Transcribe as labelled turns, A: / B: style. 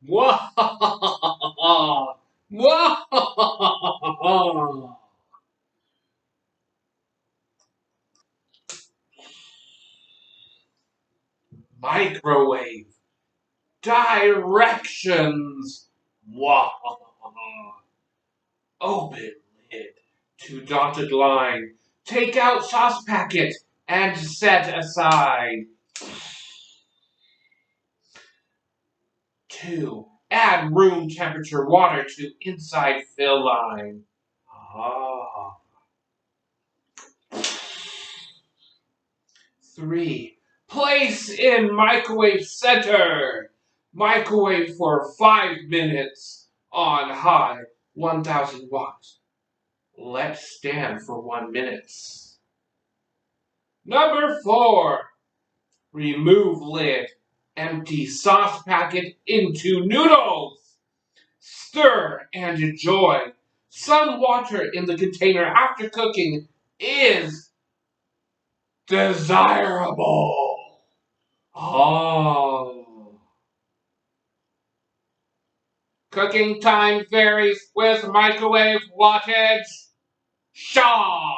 A: Mwahaha! Mwahaha! Microwave directions. Mwahaha! Open lid to dotted line. Take out sauce packet and set aside. 2. Add room temperature water to inside fill line. Ah. 3. Place in microwave center. Microwave for 5 minutes on high 1000 watts. Let stand for 1 minute. Number 4. Remove lid. Empty sauce packet into noodles. Stir and enjoy. Some water in the container after cooking is desirable. Oh. Cooking time varies with microwave wattage. Shaw.